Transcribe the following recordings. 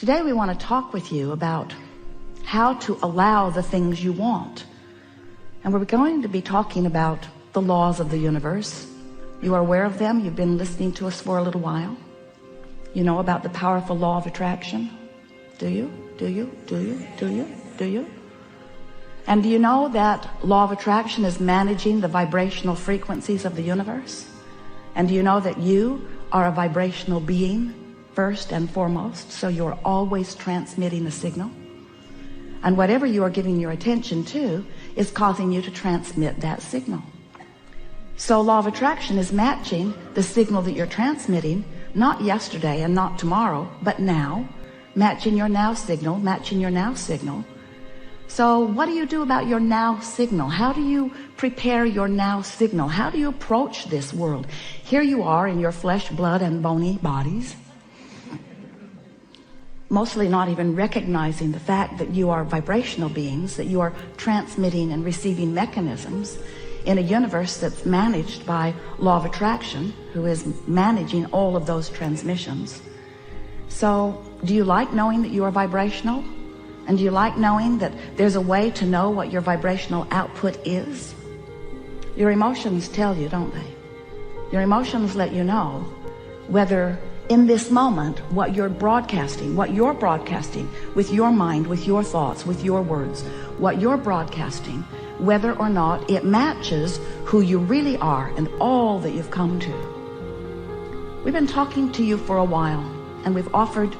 Today we want to talk with you about how to allow the things you want. And we're going to be talking about the laws of the universe. You are aware of them. You've been listening to us for a little while. You know about the powerful law of attraction. Do you? Do you? Do you? Do you? Do you? And do you know that law of attraction is managing the vibrational frequencies of the universe? And do you know that you are a vibrational being first and foremost, so you're always transmitting a signal? And whatever you are giving your attention to is causing you to transmit that signal. So law of attraction is matching the signal that you're transmitting, not yesterday and not tomorrow, but now, matching your now signal, matching your now signal. So what do you do about your now signal? How do you prepare your now signal? How do you approach this world? Here you are in your flesh, blood, and bony bodies, mostly not even recognizing the fact that you are vibrational beings, that you are transmitting and receiving mechanisms in a universe that's managed by law of attraction, who is managing all of those transmissions. So do you like knowing that you are vibrational? And do you like knowing that there's a way to know what your vibrational output is? Your emotions tell you, don't they? Your emotions let you know whether in this moment what you're broadcasting with your mind, with your thoughts, with your words, what you're broadcasting, whether or not it matches who you really are and all that you've come to. We've been talking to you for a while, and we've offered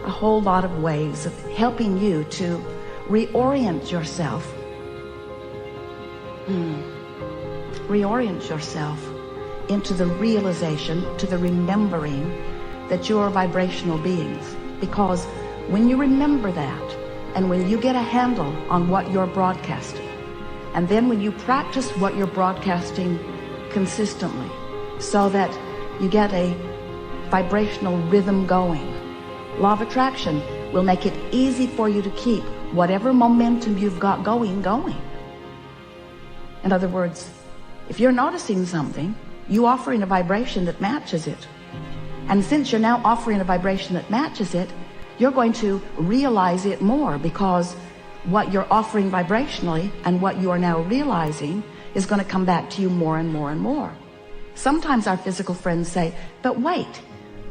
a whole lot of ways of helping you to reorient yourself. Reorient yourself into the realization, to the remembering that you are vibrational beings. Because when you remember that, and when you get a handle on what you're broadcasting, and then when you practice what you're broadcasting consistently, so that you get a vibrational rhythm going, law of attraction will make it easy for you to keep whatever momentum you've got going. In other words, if you're noticing something, you offering a vibration that matches it. And since you're now offering a vibration that matches it, you're going to realize it more, because what you're offering vibrationally and what you are now realizing is going to come back to you more and more and more. Sometimes our physical friends say, but wait,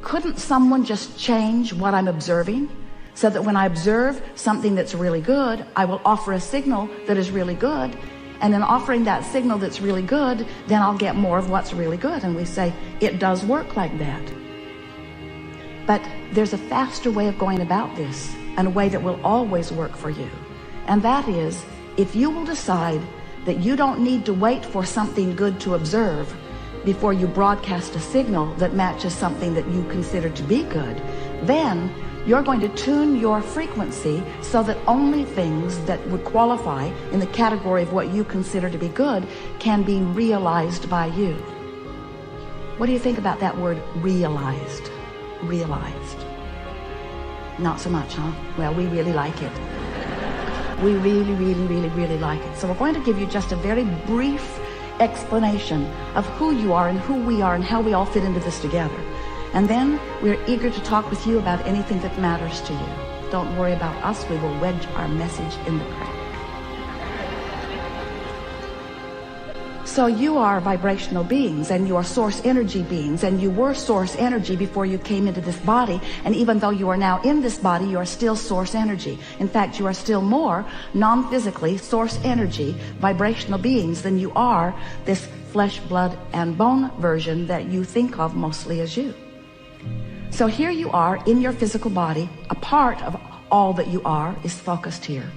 couldn't someone just change what I'm observing so that when I observe something that's really good, I will offer a signal that is really good, and in offering that signal that's really good, then I'll get more of what's really good. And we say, it does work like that. But there's a faster way of going about this, and a way that will always work for you. And that is, if you will decide that you don't need to wait for something good to observe before you broadcast a signal that matches something that you consider to be good, then you're going to tune your frequency so that only things that would qualify in the category of what you consider to be good can be realized by you. What do you think about that word, realized? Realized. Not so much, huh? Well, we really like it. We really like it. So we're going to give you just a very brief explanation of who you are and who we are and how we all fit into this together. And then we're eager to talk with you about anything that matters to you. Don't worry about us. We will wedge our message in the crack. So you are vibrational beings, and you are source energy beings, and you were source energy before you came into this body. And even though you are now in this body, you are still source energy. In fact, you are still more non-physically source energy, vibrational beings than you are this flesh, blood, and bone version that you think of mostly as you. So here you are in your physical body. A part of all that you are is focused here.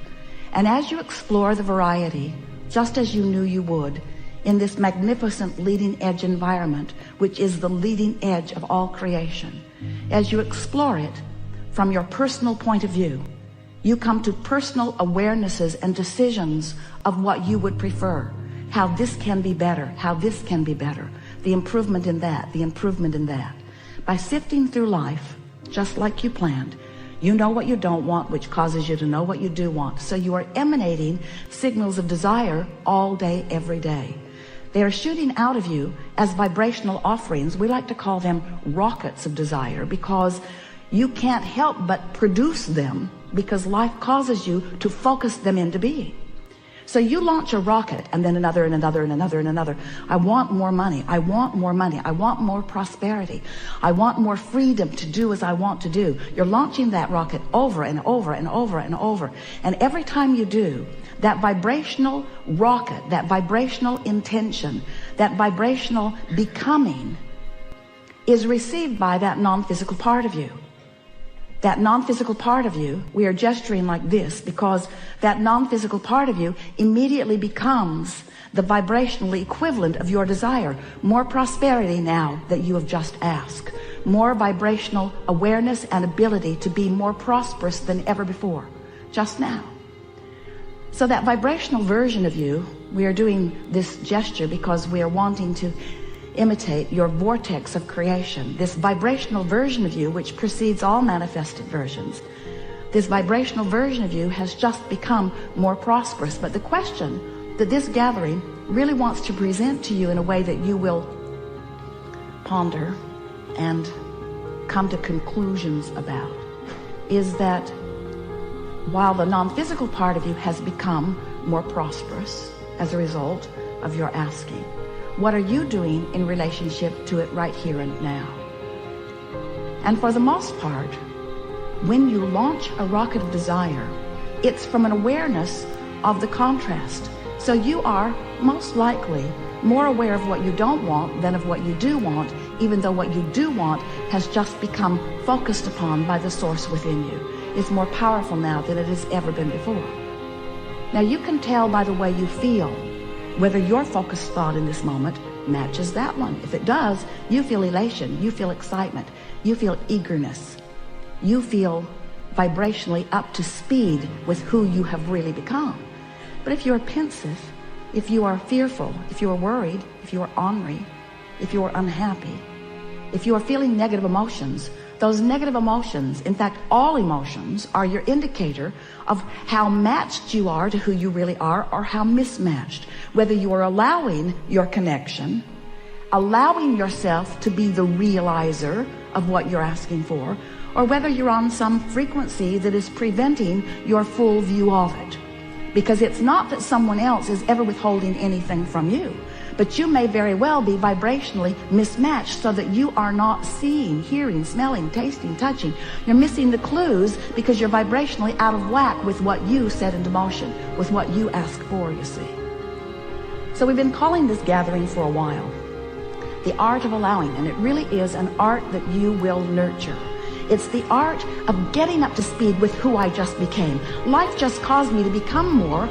And as you explore the variety, just as you knew you would, in this magnificent leading edge environment, which is the leading edge of all creation, as you explore it from your personal point of view, you come to personal awarenesses and decisions of what you would prefer, how this can be better, how this can be better, the improvement in that, the improvement in that. By sifting through life, just like you planned, you know what you don't want, which causes you to know what you do want. So you are emanating signals of desire all day, every day. They are shooting out of you as vibrational offerings. We like to call them rockets of desire, because you can't help but produce them because life causes you to focus them into being. So you launch a rocket and then another and another and another and another. I want more money. I want more money. I want more prosperity. I want more freedom to do as I want to do. You're launching that rocket over and over and over and over. And every time you do, that vibrational rocket, that vibrational intention, that vibrational becoming is received by that non-physical part of you. That non-physical part of you, we are gesturing like this because that non-physical part of you immediately becomes the vibrational equivalent of your desire. More prosperity now that you have just asked. More vibrational awareness and ability to be more prosperous than ever before, just now. So that vibrational version of you, we are doing this gesture because we are wanting to imitate your vortex of creation, this vibrational version of you which precedes all manifested versions. This vibrational version of you has just become more prosperous. But the question that this gathering really wants to present to you in a way that you will ponder and come to conclusions about is that while the non-physical part of you has become more prosperous as a result of your asking, what are you doing in relationship to it right here and now? And for the most part, when you launch a rocket of desire, it's from an awareness of the contrast. So you are most likely more aware of what you don't want than of what you do want, even though what you do want has just become focused upon by the source within you. It's more powerful now than it has ever been before. Now you can tell by the way you feel whether your focused thought in this moment matches that one. If it does, you feel elation, you feel excitement, you feel eagerness, you feel vibrationally up to speed with who you have really become. But if you're pensive, if you are fearful, if you are worried, if you are ornery, if you are unhappy, if you are feeling negative emotions, those negative emotions, in fact, all emotions, are your indicator of how matched you are to who you really are or how mismatched. Whether you are allowing your connection, allowing yourself to be the realizer of what you're asking for, or whether you're on some frequency that is preventing your full view of it. Because it's not that someone else is ever withholding anything from you, but you may very well be vibrationally mismatched so that you are not seeing, hearing, smelling, tasting, touching. You're missing the clues because you're vibrationally out of whack with what you set into motion, with what you asked for, you see. So we've been calling this gathering for a while the art of allowing, and it really is an art that you will nurture. It's the art of getting up to speed with who I just became. Life just caused me to become more.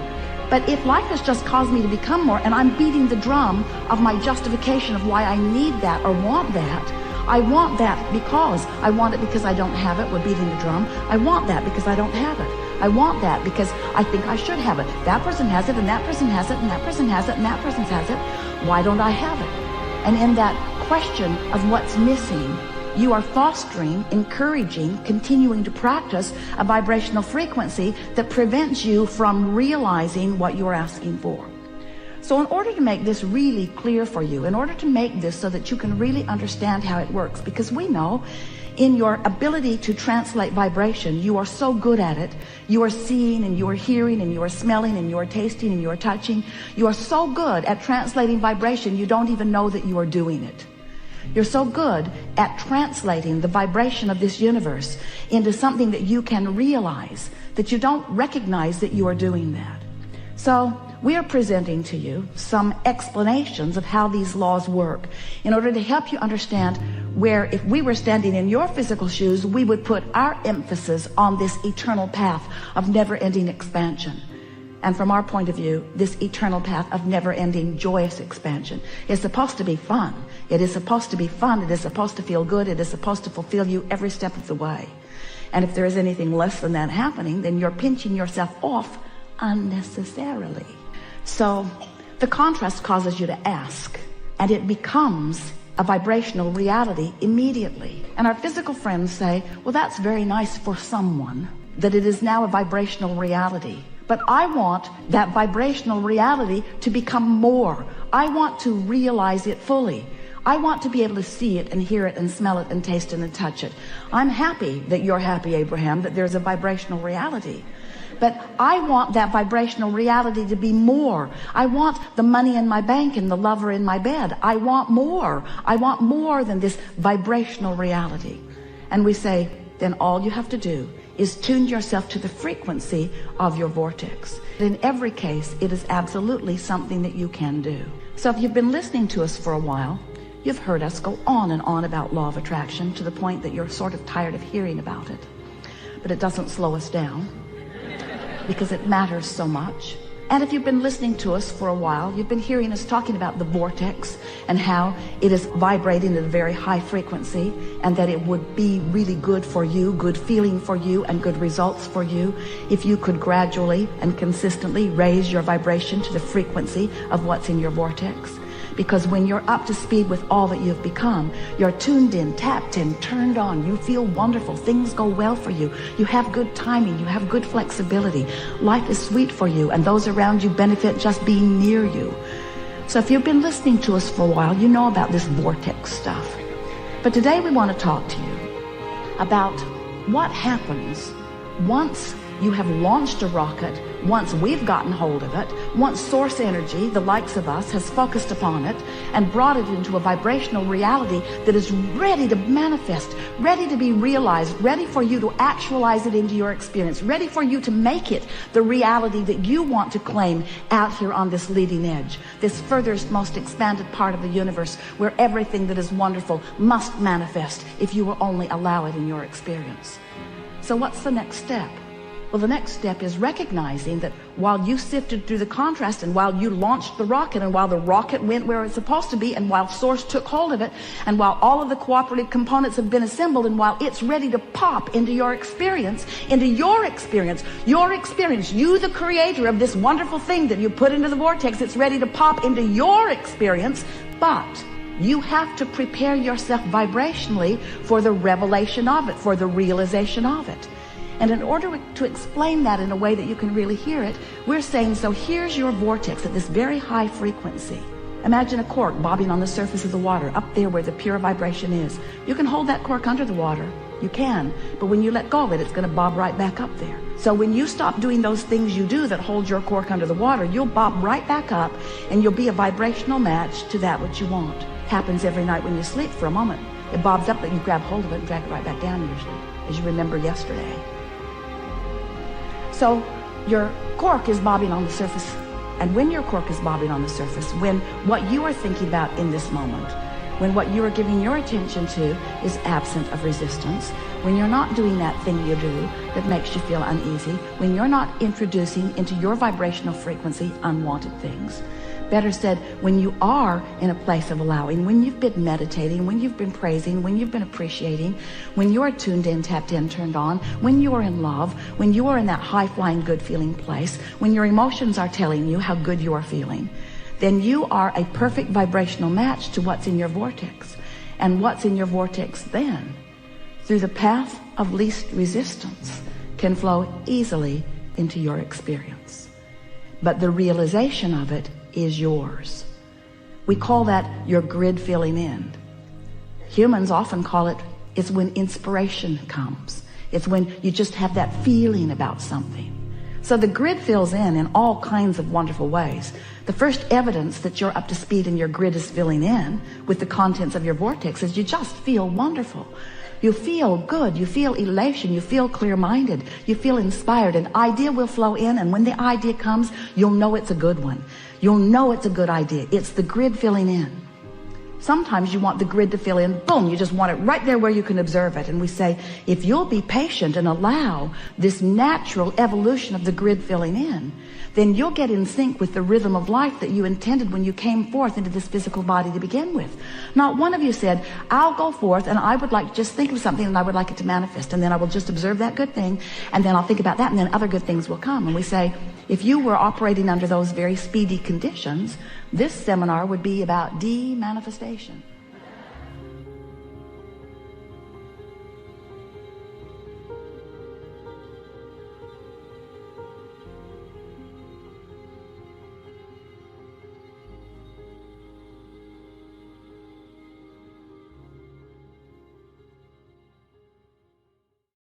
But if life has just caused me to become more and I'm beating the drum of my justification of why I need that or want that, I want that because I want it because I don't have it. We're beating the drum. I want that because I don't have it. I want that because I think I should have it. That person has it and that person has it and that person has it and that person has it. Why don't I have it? And in that question of what's missing, you are fostering, encouraging, continuing to practice a vibrational frequency that prevents you from realizing what you are asking for. So in order to make this really clear for you, in order to make this so that you can really understand how it works, because we know in your ability to translate vibration, you are so good at it. You are seeing and you are hearing and you are smelling and you are tasting and you are touching. You are so good at translating vibration, you don't even know that you are doing it. You're so good at translating the vibration of this universe into something that you can realize that you don't recognize that you are doing that. So we are presenting to you some explanations of how these laws work in order to help you understand where, if we were standing in your physical shoes, we would put our emphasis on this eternal path of never-ending expansion. And from our point of view, this eternal path of never-ending joyous expansion is supposed to be fun. It is supposed to be fun. It is supposed to feel good. It is supposed to fulfill you every step of the way. And if there is anything less than that happening, then you're pinching yourself off unnecessarily. So the contrast causes you to ask, and it becomes a vibrational reality immediately. And our physical friends say, well, that's very nice for someone, that it is now a vibrational reality. But I want that vibrational reality to become more. I want to realize it fully. I want to be able to see it and hear it and smell it and taste it and touch it. I'm happy that you're happy, Abraham, that there's a vibrational reality. But I want that vibrational reality to be more. I want the money in my bank and the lover in my bed. I want more. I want more than this vibrational reality. And we say, then all you have to do is tune yourself to the frequency of your vortex. In every case, it is absolutely something that you can do. So if you've been listening to us for a while, you've heard us go on and on about law of attraction to the point that you're sort of tired of hearing about it. But it doesn't slow us down, because it matters so much. And if you've been listening to us for a while, you've been hearing us talking about the vortex and how it is vibrating at a very high frequency, and that it would be really good for you, good feeling for you, and good results for you if you could gradually and consistently raise your vibration to the frequency of what's in your vortex. Because when you're up to speed with all that you've become, you're tuned in, tapped in, turned on, you feel wonderful, things go well for you, you have good timing, you have good flexibility, life is sweet for you, and those around you benefit just being near you. So if you've been listening to us for a while, you know about this vortex stuff. But today we want to talk to you about what happens once you have launched a rocket, once we've gotten hold of it, once source energy, the likes of us, has focused upon it and brought it into a vibrational reality that is ready to manifest, ready to be realized, ready for you to actualize it into your experience, ready for you to make it the reality that you want to claim out here on this leading edge, this furthest, most expanded part of the universe where everything that is wonderful must manifest if you will only allow it in your experience. So what's the next step? Well, the next step is recognizing that while you sifted through the contrast, and while you launched the rocket, and while the rocket went where it's supposed to be, and while Source took hold of it, and while all of the cooperative components have been assembled, and while it's ready to pop into your experience, you, the creator of this wonderful thing that you put into the vortex, it's ready to pop into your experience, but you have to prepare yourself vibrationally for the revelation of it, for the realization of it. And in order to explain that in a way that you can really hear it, we're saying, so here's your vortex at this very high frequency. Imagine a cork bobbing on the surface of the water, up there where the pure vibration is. You can hold that cork under the water. You can. But when you let go of it, it's going to bob right back up there. So when you stop doing those things you do that hold your cork under the water, you'll bob right back up, and you'll be a vibrational match to that which you want. Happens every night when you sleep for a moment. It bobs up, but you grab hold of it and drag it right back down usually, as you remember yesterday. So your cork is bobbing on the surface, and when your cork is bobbing on the surface, when what you are thinking about in this moment, when what you are giving your attention to is absent of resistance, when you're not doing that thing you do that makes you feel uneasy, when you're not introducing into your vibrational frequency unwanted things, better said, when you are in a place of allowing, when you've been meditating, when you've been praising, when you've been appreciating, when you're tuned in, tapped in, turned on, when you are in love, when you are in that high-flying, good-feeling place, when your emotions are telling you how good you are feeling, then you are a perfect vibrational match to what's in your vortex. And what's in your vortex then, through the path of least resistance, can flow easily into your experience. But the realization of it is yours. We call that your grid filling in. Humans often call it's when inspiration comes. It's when you just have that feeling about something. So the grid fills in all kinds of wonderful ways. The first evidence that you're up to speed and your grid is filling in with the contents of your vortex is you just feel wonderful. You feel good, you feel elation, you feel clear-minded, you feel inspired. An idea will flow in, and when the idea comes, you'll know it's a good one. You'll know it's a good idea. It's the grid filling in. Sometimes you want the grid to fill in, boom, you just want it right there where you can observe it. And we say, if you'll be patient and allow this natural evolution of the grid filling in, then you'll get in sync with the rhythm of life that you intended when you came forth into this physical body to begin with. Not one of you said, I'll go forth and I would like to just think of something and I would like it to manifest, and then I will just observe that good thing, and then I'll think about that, and then other good things will come. And we say, if you were operating under those very speedy conditions, this seminar would be about de-manifestation.